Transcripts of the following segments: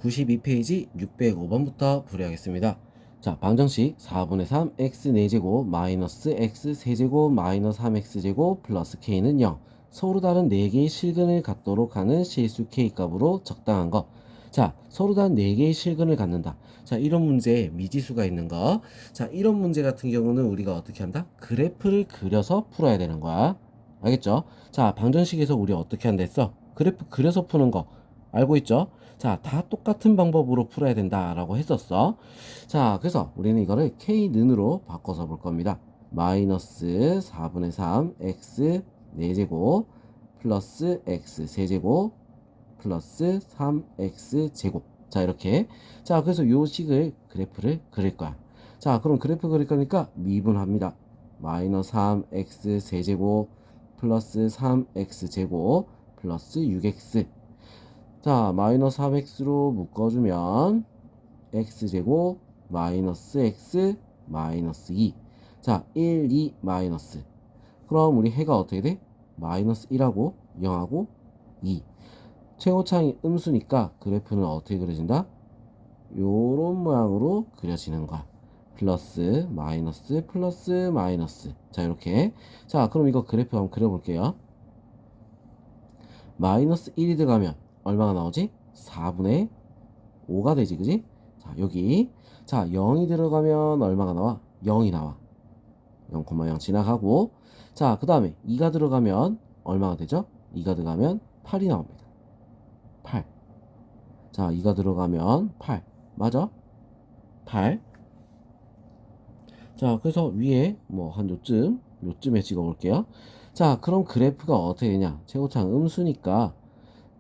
92페이지 605번부터 풀이하겠습니다. 자, 방정식 4분의 3 x 4제곱 마이너스 x 세제곱 마이너스 3x제곱 플러스 k는 0. 서로 다른 4개의 실근을 갖도록 하는 실수 k 값으로 적당한 거. 자, 서로 다른 4개의 실근을 갖는다. 자, 이런 문제에 미지수가 있는 거. 자, 이런 문제 같은 경우는 우리가 어떻게 한다? 그래프를 그려서 풀어야 되는 거야. 알겠죠? 자, 방정식에서 우리 어떻게 한다 했어? 그래프 그려서 푸는 거 알고 있죠? 자, 다 똑같은 방법으로 풀어야 된다라고 했었어. 자, 그래서 우리는 이거를 k는으로 바꿔서 볼 겁니다. 마이너스 4분의 3 x 4제곱 플러스 x 세제곱 플러스 3x 제곱. 자, 이렇게. 자, 그래서 요 식을 그래프를 그릴 거야. 자, 그럼 그래프 그릴 거니까 미분합니다. 마이너스 3x 세제곱 플러스 3x 제곱 플러스 6x. 자, 마이너스 3x로 묶어주면 x제곱 마이너스 x 마이너스 2. 자, 1, 2 마이너스. 그럼 우리 해가 어떻게 돼? 마이너스 1하고 0하고 2. 최고차이 음수니까 그래프는 어떻게 그려진다? 요런 모양으로 그려지는 거야. 플러스 마이너스 플러스 마이너스. 자, 이렇게. 자, 그럼 이거 그래프 한번 그려볼게요. 마이너스 1이 들어가면 얼마가 나오지? 4분의 5가 되지, 그지? 자, 여기. 자, 0이 들어가면 얼마가 나와? 0이 나와. 0,0 지나가고. 자, 그 다음에 2가 들어가면 얼마가 되죠? 2가 들어가면 8이 나옵니다. 8. 자, 2가 들어가면 8. 맞아? 8. 자, 그래서 위에 뭐 한 요쯤에 찍어 볼게요. 자, 그럼 그래프가 어떻게 되냐? 최고차는 음수니까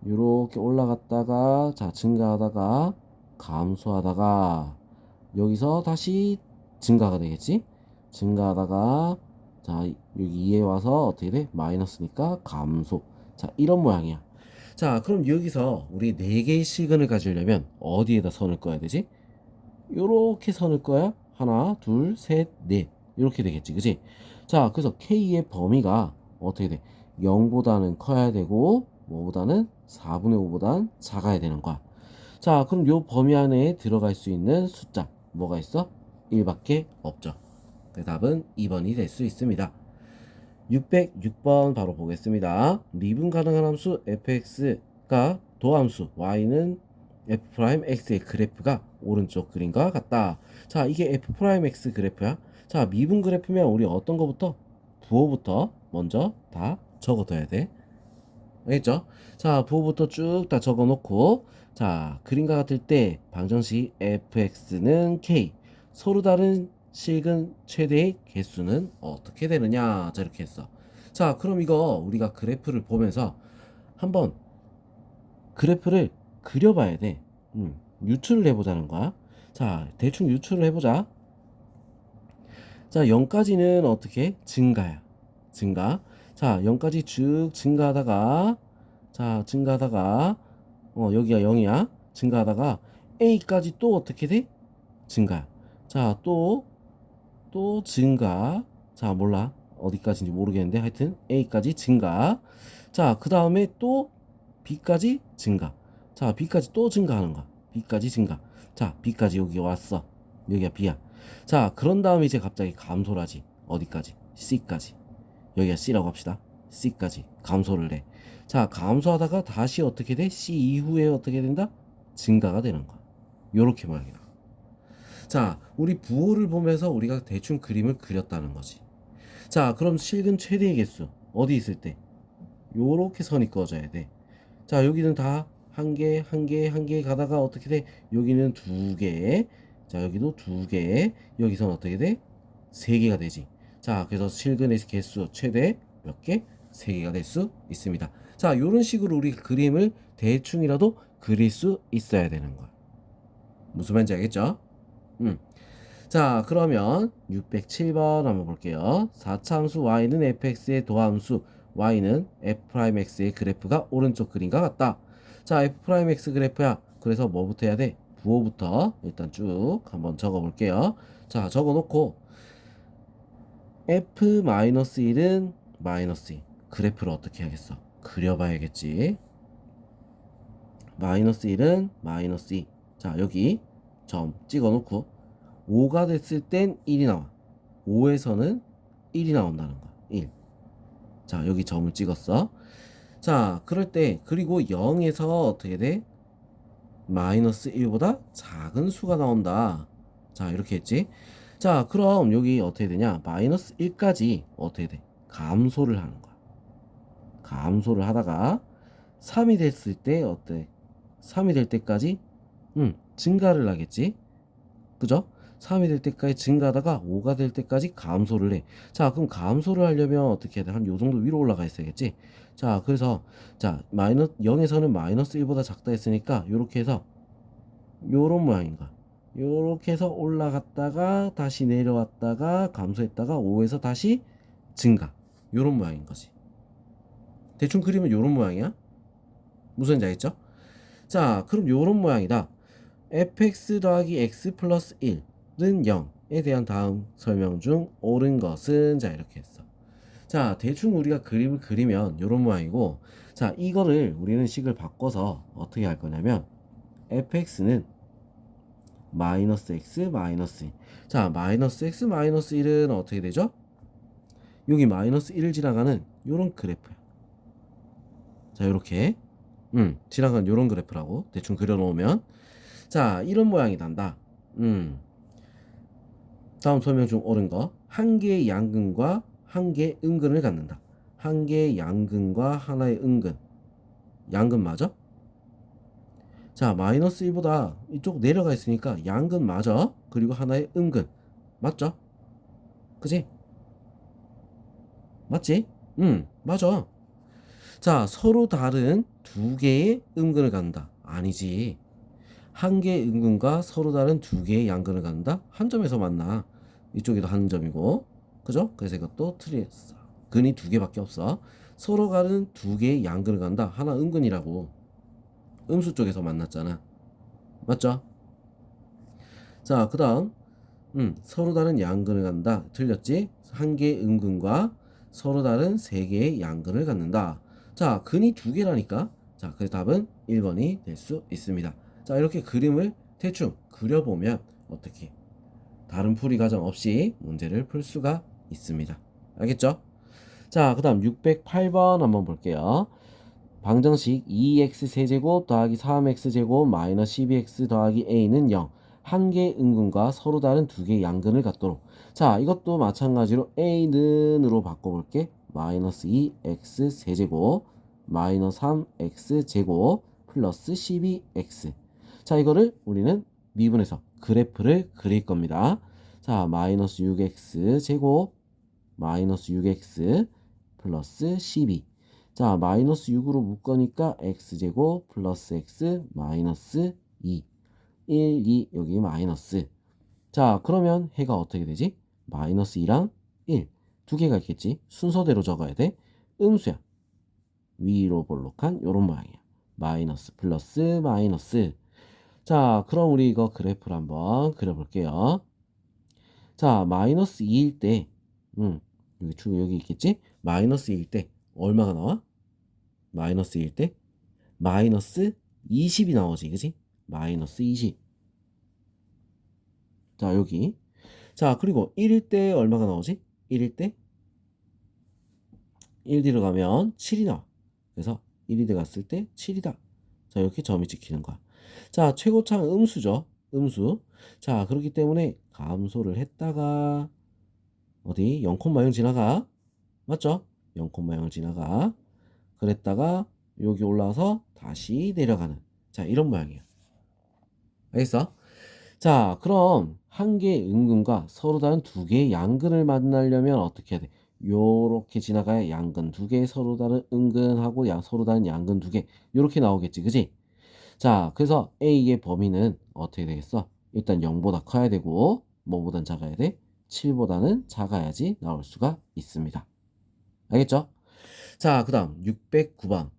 요렇게 올라갔다가 자, 증가하다가 감소하다가 여기서 다시 증가가 되겠지? 증가하다가 자, 여기 2에 와서 어떻게 돼? 마이너스니까 감소. 자, 이런 모양이야. 자, 그럼 여기서 우리 4개의 시근을 가지려면 어디에다 선을 그어야 되지? 요렇게 선을 그어야 하나, 둘, 셋, 넷 이렇게 되겠지, 그지? 자, 그래서 K의 범위가 어떻게 돼? 0보다는 커야 되고 뭐보다는 4분의 5보다는 작아야 되는 거야. 자, 그럼 요 범위 안에 들어갈 수 있는 숫자 뭐가 있어? 1밖에 없죠. 그 답은 2번이 될 수 있습니다. 606번 바로 보겠습니다. 미분 가능한 함수 fx가 도함수 y는 f'x의 그래프가 오른쪽 그림과 같다. 자, 이게 f'x 그래프야. 자, 미분 그래프면 우리 어떤 거부터? 부호부터 먼저 다 적어둬야 돼. 알겠죠? 자, 부호부터 쭉 다 적어 놓고 자, 그림과 같을 때 방정식 fx는 k 서로 다른 실근 최대의 개수는 어떻게 되느냐? 자, 이렇게 했어. 자, 그럼 이거 우리가 그래프를 보면서 한번 그래프를 그려봐야 돼. 유출을 해보자는 거야. 자, 대충 유출을 해보자. 자, 0까지는 어떻게? 증가야. 증가. 자, 0까지 쭉 증가하다가 자, 증가하다가 여기가 0이야. 증가하다가 A까지 또 어떻게 돼? 증가. 자, 또 증가. 자, 몰라. 어디까지인지 모르겠는데 하여튼 A까지 증가. 자, 그 다음에 또 B까지 증가. 자, B까지 또 증가하는 거야. B까지 증가. 자, B까지 여기 왔어. 여기가 B야. 자, 그런 다음에 이제 갑자기 감소를 하지. 어디까지? C까지. 여기가 C라고 합시다. C까지 감소를 해. 자, 감소하다가 다시 어떻게 돼? C 이후에 어떻게 된다? 증가가 되는 거야. 요렇게 모양이다. 자, 우리 부호를 보면서 우리가 대충 그림을 그렸다는 거지. 자, 그럼 실근 최대의 개수 어디 있을 때? 요렇게 선이 그어져야 돼. 자, 여기는 다 한 개, 한 개, 한 개 가다가 어떻게 돼? 여기는 두 개. 자, 여기도 두 개. 여기서는 어떻게 돼? 세 개가 되지. 자, 그래서 실근의 개수 최대 몇 개? 세 개가 될 수 있습니다. 자, 요런 식으로 우리 그림을 대충이라도 그릴 수 있어야 되는 거야. 무슨 말인지 알겠죠? 자, 그러면 607번 한번 볼게요. 4차함수 y는 fx의 도함수 y는 f'x의 그래프가 오른쪽 그림과 같다. 자, f'x 그래프야. 그래서 뭐부터 해야 돼? 부호부터 일단 쭉 한번 적어 볼게요. 자, 적어 놓고 f-1은 마이너스 2. 그래프를 어떻게 하겠어? 그려봐야겠지. 마이너스 1은 마이너스 2. 자, 여기 점 찍어 놓고 5가 됐을 땐 1이 나와. 5에서는 1이 나온다는 거야. 1. 자, 여기 점을 찍었어. 자, 그럴 때 그리고 0에서 어떻게 돼? 마이너스 1보다 작은 수가 나온다. 자, 이렇게 했지. 자, 그럼 여기 어떻게 되냐? 마이너스 1까지 어떻게 돼? 감소를 하는 거야. 감소를 하다가 3이 됐을 때 어때? 3이 될 때까지 증가를 하겠지. 그죠? 3이 될 때까지 증가하다가 5가 될 때까지 감소를 해. 자, 그럼 감소를 하려면 어떻게 해야 돼? 한 요 정도 위로 올라가 있어야겠지. 자, 그래서 자, 마이너스 0에서는 마이너스 1보다 작다 했으니까 요렇게 해서 요런 모양인 거야. 요렇게 해서 올라갔다가 다시 내려왔다가 감소했다가 5에서 다시 증가. 요런 모양인 거지. 대충 그리면 요런 모양이야. 무슨 알겠죠? 자, 그럼 요런 모양이다. fx 더하기 x 플러스 1은 0에 대한 다음 설명 중 옳은 것은 자 이렇게 했어. 자, 대충 우리가 그림을 그리면 요런 모양이고, 자, 이거를 우리는 식을 바꿔서 어떻게 할 거냐면 fx는 마이너스 x 마이너스 1. 자, 마이너스 x 마이너스 1은 어떻게 되죠? 여기 마이너스 1을 지나가는 요런 그래프야. 자, 요렇게 지나가는 요런 그래프라고 대충 그려놓으면, 자, 이런 모양이 난다. 다음 설명 중 옳은 거. 한 개의 양근과 한 개의 음근을 갖는다. 한 개의 양근과 하나의 음근. 양근 맞아? 자, 마이너스 1보다 이쪽 내려가 있으니까 양근 맞아. 그리고 하나의 음근. 맞죠? 그지? 맞지? 맞아. 자, 서로 다른 두 개의 음근을 갖는다. 아니지. 한 개의 음근과 서로 다른 두 개의 양근을 갖는다. 한 점에서 만나. 이쪽에도 한 점이고, 그죠? 그래서 이것도 틀렸어. 근이 두 개밖에 없어. 서로 다른 두 개의 양근을 갖는다. 하나 음근이라고. 음수 쪽에서 만났잖아. 맞죠? 자, 그 다음 서로 다른 양근을 갖는다. 틀렸지? 한 개의 음근과 서로 다른 세 개의 양근을 갖는다. 자, 근이 두 개라니까. 자, 그래서 답은 1번이 될 수 있습니다. 자, 이렇게 그림을 대충 그려보면 어떻게 다른 풀이 과정 없이 문제를 풀 수가 있습니다. 알겠죠? 자, 그 다음 608번 한번 볼게요. 방정식 2x 세제곱 더하기 3x제곱 마이너스 12x 더하기 a는 0. 한 개의 음근과 서로 다른 두 개의 양근을 갖도록. 자, 이것도 마찬가지로 a는으로 바꿔볼게. 마이너스 2x 세제곱 마이너스 3x 제곱 플러스 12x. 자, 이거를 우리는 미분해서 그래프를 그릴 겁니다. 자, 마이너스 6x 제곱 마이너스 6x 플러스 12. 자, 마이너스 6으로 묶으니까 x제곱 플러스 x 마이너스 2. 1, 2 여기 마이너스. 자, 그러면 해가 어떻게 되지? 마이너스 2랑 1. 두 개가 있겠지? 순서대로 적어야 돼. 음수야. 위로 볼록한 요런 모양이야. 마이너스 플러스 마이너스. 자, 그럼 우리 이거 그래프를 한번 그려볼게요. 자, 마이너스 2일 때, 여기 있겠지? 마이너스 2일 때 얼마가 나와? 마이너스 2일 때 마이너스 20이 나오지, 그지? 마이너스 20. 자, 여기. 자, 그리고 1일 때 얼마가 나오지? 1일 때 1 들어가면 7이 나와. 그래서 1이 들어갔을 때 7이다. 자, 이렇게 점이 찍히는 거야. 자, 최고차는 음수죠. 음수. 자, 그렇기 때문에 감소를 했다가 어디 0,0 지나가. 맞죠? 0,0을 지나가. 그랬다가 여기 올라와서 다시 내려가는. 자, 이런 모양이에요. 알겠어? 자, 그럼 한 개의 음근과 서로 다른 두 개의 양근을 만나려면 어떻게 해야 돼? 요렇게 지나가야 양근 두 개, 서로 다른 음근하고 서로 다른 양근 두 개. 요렇게 나오겠지, 그지? 자, 그래서 A의 범위는 어떻게 되겠어? 일단 0보다 커야 되고, 뭐보단 작아야 돼? 7보다는 작아야지 나올 수가 있습니다. 알겠죠? 자, 그 다음 609번.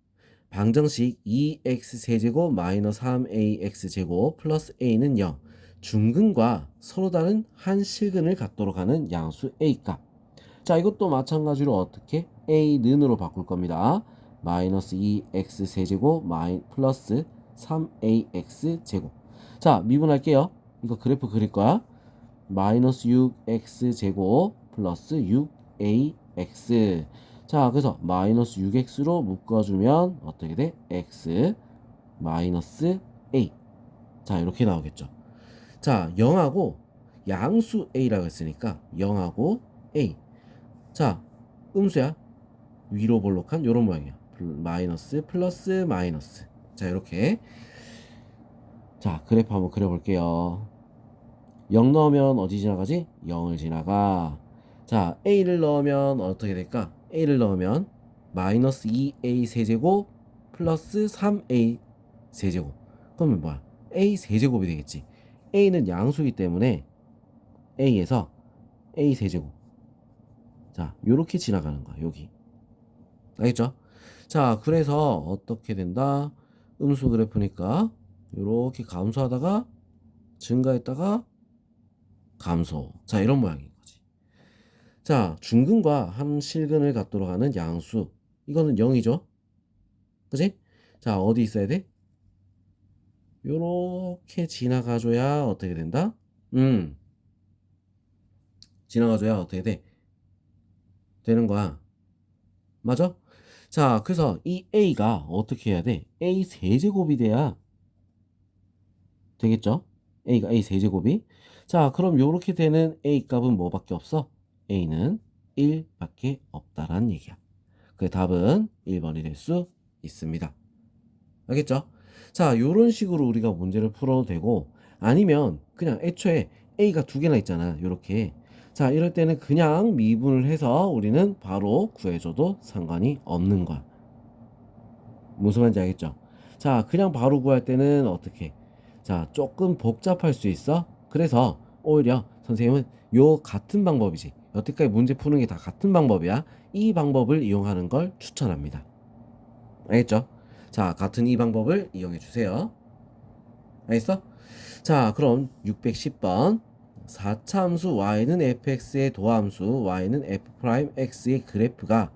방정식 2x 세제곱 마이너스 3ax 제곱 플러스 a는 0. 중근과 서로 다른 한 실근을 갖도록 하는 양수 a값. 자, 이것도 마찬가지로 어떻게 a는으로 바꿀 겁니다. 마이너스 2x 세제곱 플러스 3ax 제곱. 자, 미분할게요. 이거 그래프 그릴 거야. 마이너스 6x 제곱 플러스 6ax. 자, 그래서 마이너스 6x로 묶어주면 어떻게 돼? x 마이너스 a. 자, 이렇게 나오겠죠. 자, 0하고 양수 a라고 했으니까 0하고 a. 자, 음수야. 위로 볼록한 요런 모양이야. 마이너스 플러스 마이너스. 자, 이렇게. 자, 그래프 한번 그려볼게요. 0 넣으면 어디 지나가지? 0을 지나가. 자, a를 넣으면 어떻게 될까? a를 넣으면 마이너스 2a 세제곱 플러스 3a 세제곱. 그러면 뭐야? a 세제곱이 되겠지. a는 양수이기 때문에 a에서 a 세제곱. 자, 요렇게 지나가는 거야. 여기. 알겠죠? 자, 그래서 어떻게 된다? 음수 그래프니까 요렇게 감소하다가 증가했다가 감소. 자, 이런 모양인 거지. 자, 중근과 함실근을 갖도록 하는 양수. 이거는 0이죠. 그지? 자, 어디 있어야 돼? 요렇게 지나가줘야 어떻게 된다? 지나가줘야 어떻게 돼? 되는 거야. 맞아? 자, 그래서 이 a가 어떻게 해야 돼? a 세제곱이 돼야 되겠죠? a가 a 세제곱이. 자, 그럼 요렇게 되는 a 값은 뭐밖에 없어? a는 1밖에 없다라는 얘기야. 그 답은 1번이 될 수 있습니다. 알겠죠? 자, 요런 식으로 우리가 문제를 풀어도 되고, 아니면 그냥 애초에 a가 두 개나 있잖아. 요렇게. 자, 이럴 때는 그냥 미분을 해서 우리는 바로 구해줘도 상관이 없는 거야. 무슨 말인지 알겠죠? 자, 그냥 바로 구할 때는 어떻게? 자, 조금 복잡할 수 있어. 그래서 오히려 선생님은 요 같은 방법이지. 여태까지 문제 푸는 게 다 같은 방법이야. 이 방법을 이용하는 걸 추천합니다. 알겠죠? 자, 같은 이 방법을 이용해 주세요. 알겠어? 자, 그럼 610번 4차 함수 y는 fx의 도함수 y는 f'x의 그래프가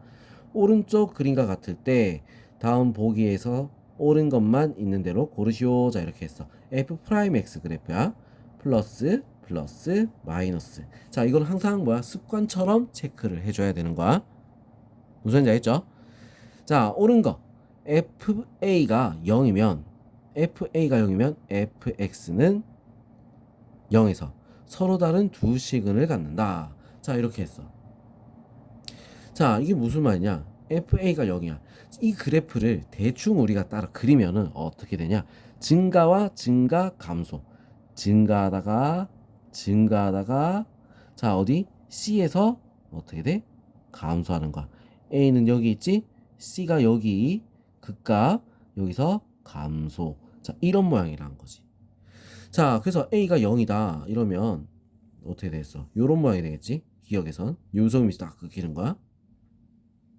오른쪽 그림과 같을 때 다음 보기에서 옳은 것만 있는 대로 고르시오. 자, 이렇게 했어. f'x 그래프야. 플러스 플러스 마이너스. 자, 이건 항상 뭐야? 습관처럼 체크를 해줘야 되는 거야. 무슨 말인지 알겠죠? 자, 옳은 거 fa가 0이면 fx는 0에서 서로 다른 두 시근을 갖는다. 자, 이렇게 했어. 자, 이게 무슨 말이냐? fa가 0이야. 이 그래프를 대충 우리가 따라 그리면은 어떻게 되냐? 증가와 증가 감소. 증가하다가 자, 어디? C에서 어떻게 돼? 감소하는 거야. A는 여기 있지? C가 여기 극값 여기서 감소. 자, 이런 모양이라는 거지. 자, 그래서 A가 0이다 이러면 어떻게 되겠어? 요런 모양이 되겠지? 기억에선 윤성임이 딱 그리는 거야.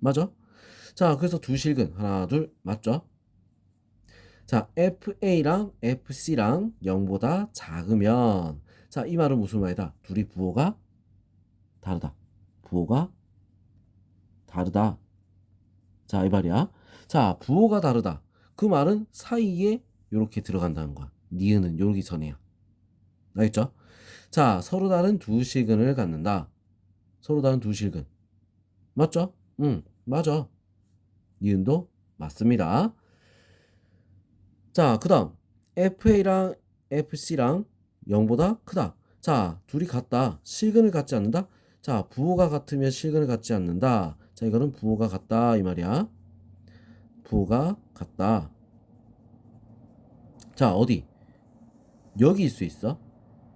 맞아? 자, 그래서 두 실근 하나 둘 맞죠? 자, FA랑 FC랑 0보다 작으면 자, 이 말은 무슨 말이다? 둘이 부호가 다르다. 부호가 다르다. 자, 이 말이야. 자, 부호가 다르다. 그 말은 사이에 이렇게 들어간다는 거야. 니은은 여기 전이야. 알겠죠? 자, 서로 다른 두 실근을 갖는다. 서로 다른 두 실근. 맞죠? 응, 맞아. 니은도 맞습니다. 자, 그 다음 FA랑 FC랑 0보다 크다. 자, 둘이 같다. 실근을 갖지 않는다. 자, 부호가 같으면 실근을 갖지 않는다. 자, 이거는 부호가 같다 이 말이야. 부호가 같다. 자, 어디? 여기일 수 있어.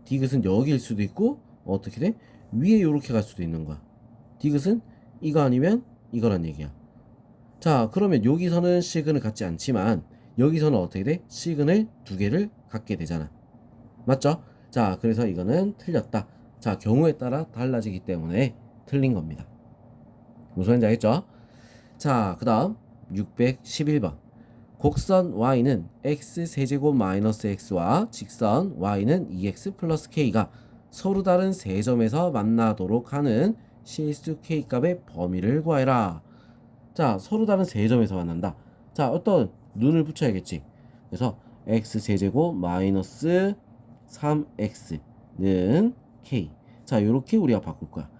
디귿은 여기일 수도 있고 어떻게 돼? 위에 이렇게 갈 수도 있는 거야. 디귿은 이거 아니면 이거란 얘기야. 자, 그러면 여기서는 실근을 갖지 않지만 여기서는 어떻게 돼? 실근을 두 개를 갖게 되잖아. 맞죠? 자, 그래서 이거는 틀렸다. 자, 경우에 따라 달라지기 때문에 틀린 겁니다. 무슨 말인지 알겠죠? 자, 그 다음 611번 곡선 y는 x 세제곱 마이너스 x와 직선 y는 2x 플러스 k가 서로 다른 세 점에서 만나도록 하는 실수 k값의 범위를 구하여라. 자, 서로 다른 세 점에서 만난다. 자, 어떤 눈을 붙여야겠지. 그래서 x제곱 마이너스 3x는 k. 자, 요렇게 우리가 바꿀 거야.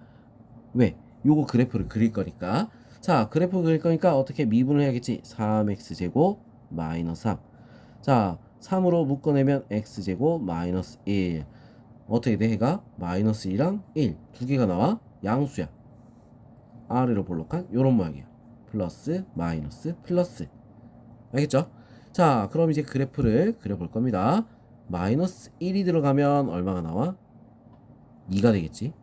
왜? 요거 그래프를 그릴 거니까. 자, 그래프 그릴 거니까 어떻게 미분을 해야겠지? 3x제곱 마이너스 3. 자, 3으로 묶어내면 x제곱 마이너스 1. 어떻게 돼? 해가 마이너스 2랑 1. 두 개가 나와. 양수야. 아래로 볼록한 요런 모양이야. 플러스 마이너스 플러스. 알겠죠? 자, 그럼 이제 그래프를 그려볼 겁니다. 마이너스 1이 들어가면 얼마가 나와? 2가 되겠지?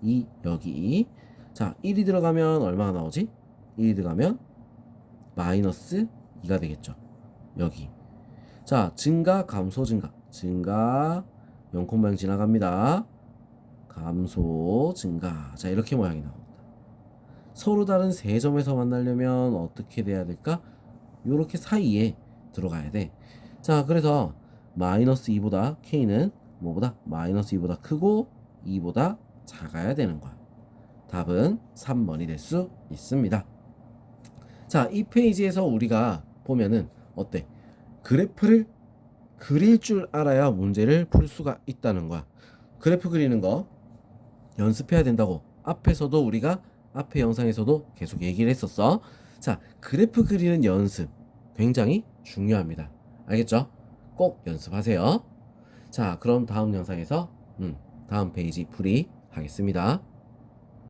2 여기 2. 자, 1이 들어가면 얼마가 나오지? 1이 들어가면 마이너스 2가 되겠죠. 여기. 자, 증가 감소 증가. 증가 0,0 지나갑니다. 감소 증가. 자, 이렇게 모양이 나옵니다. 서로 다른 세 점에서 만나려면 어떻게 돼야 될까? 요렇게 사이에 들어가야 돼. 자, 그래서 마이너스 2보다 k는 뭐보다? 마이너스 2보다 크고 2보다 작아야 되는 거야. 답은 3번이 될 수 있습니다. 자, 이 페이지에서 우리가 보면은 어때? 그래프를 그릴 줄 알아야 문제를 풀 수가 있다는 거야. 그래프 그리는 거 연습해야 된다고 앞에서도 우리가 앞에 영상에서도 계속 얘기를 했었어. 자, 그래프 그리는 연습 굉장히 중요합니다. 알겠죠? 꼭 연습하세요. 자, 그럼 다음 영상에서 다음 페이지 풀이 하겠습니다.